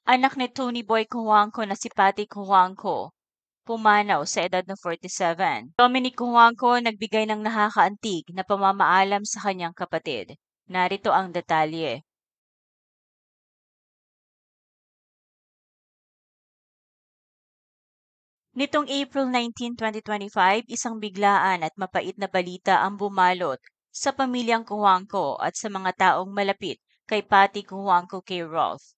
Anak ni Tony Boy Cuangco na si Patty Cuangco, pumanaw sa edad na 47. Dominic Cuangco nagbigay ng nakakaantig na pamamaalam sa kanyang kapatid. Narito ang detalye. Nitong April 19, 2025, isang biglaan at mapait na balita ang bumalot sa pamilyang Cuangco at sa mga taong malapit kay Patty Cuangco kay Rolf.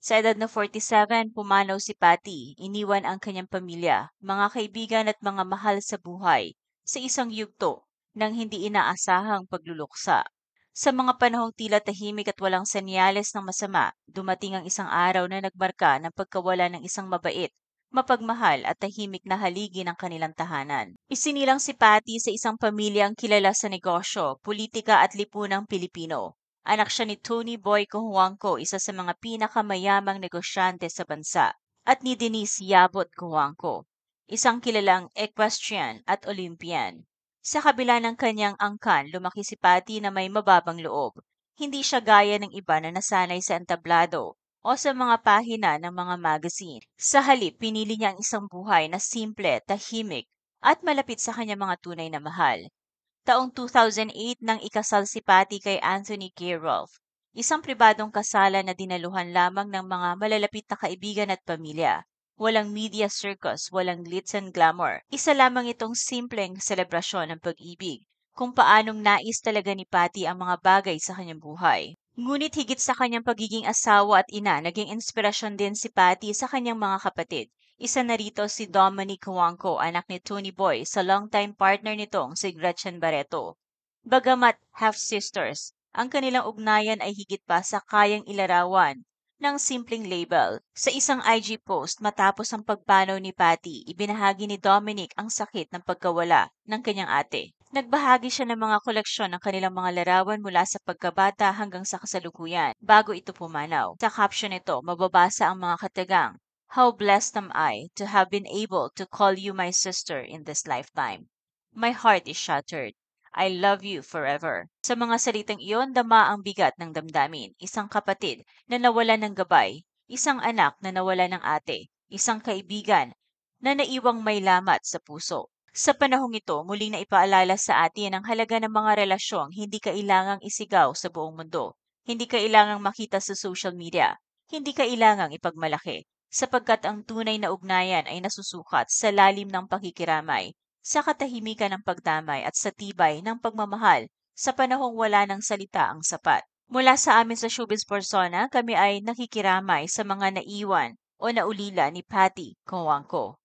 Sa edad na 47, pumanaw si Patty, iniwan ang kanyang pamilya, mga kaibigan at mga mahal sa buhay sa isang yugto ng hindi inaasahang pagluluksa. Sa mga panahong tila tahimik at walang senyales ng masama, dumating ang isang araw na nagmarka ng pagkawala ng isang mabait, mapagmahal at tahimik na haligi ng kanilang tahanan. Isinilang si Patty sa isang pamilyang kilala sa negosyo, politika at lipunang Pilipino. Anak siya ni Tony Boy Cojuangco, isa sa mga pinakamayamang negosyante sa bansa, at ni Denise Yabot Cojuangco, isang kilalang equestrian at Olympian. Sa kabila ng kanyang angkan, lumaki si Patty na may mababang loob. Hindi siya gaya ng iba na nasanay sa entablado o sa mga pahina ng mga magazine. Sa halip, pinili niya ang isang buhay na simple, tahimik, at malapit sa kanyang mga tunay na mahal. Taong 2008 nang ikasal si Patty kay Anthony K. Rolfe, isang pribadong kasalan na dinaluhan lamang ng mga malalapit na kaibigan at pamilya. Walang media circus, walang glitz and glamour. Isa lamang itong simpleng selebrasyon ng pag-ibig, kung paanong nais talaga ni Patty ang mga bagay sa kanyang buhay. Ngunit higit sa kanyang pagiging asawa at ina, naging inspirasyon din si Patty sa kanyang mga kapatid. Isa na rito si Dominic Cuangco, anak ni Tony Boy, sa longtime partner nitong si Gretchen Barreto. Bagamat half-sisters, ang kanilang ugnayan ay higit pa sa kayang ilarawan ng simpleng label. Sa isang IG post matapos ang pagpanaw ni Patty, ibinahagi ni Dominic ang sakit ng pagkawala ng kanyang ate. Nagbahagi siya ng mga koleksyon ng kanilang mga larawan mula sa pagkabata hanggang sa kasalukuyan bago ito pumanaw. Sa caption nito, mababasa ang mga katagang, "How blessed am I to have been able to call you my sister in this lifetime. My heart is shattered. I love you forever." Sa mga salitang iyon, dama ang bigat ng damdamin. Isang kapatid na nawalan ng gabay, isang anak na nawalan ng ate, isang kaibigan na naiwang may lamat sa puso. Sa panahong ito, muling na ipaalala sa atin ang halaga ng mga relasyong hindi kailangang isigaw sa buong mundo. Hindi kailangang makita sa social media. Hindi kailangang ipagmalaki. Sapagkat ang tunay na ugnayan ay nasusukat sa lalim ng pakikiramay, sa katahimikan ng pagdamay at sa tibay ng pagmamahal sa panahong wala ng salita ang sapat. Mula sa amin sa Showbiz Persona, kami ay nakikiramay sa mga naiwan o naulila ni Patty Cuangco.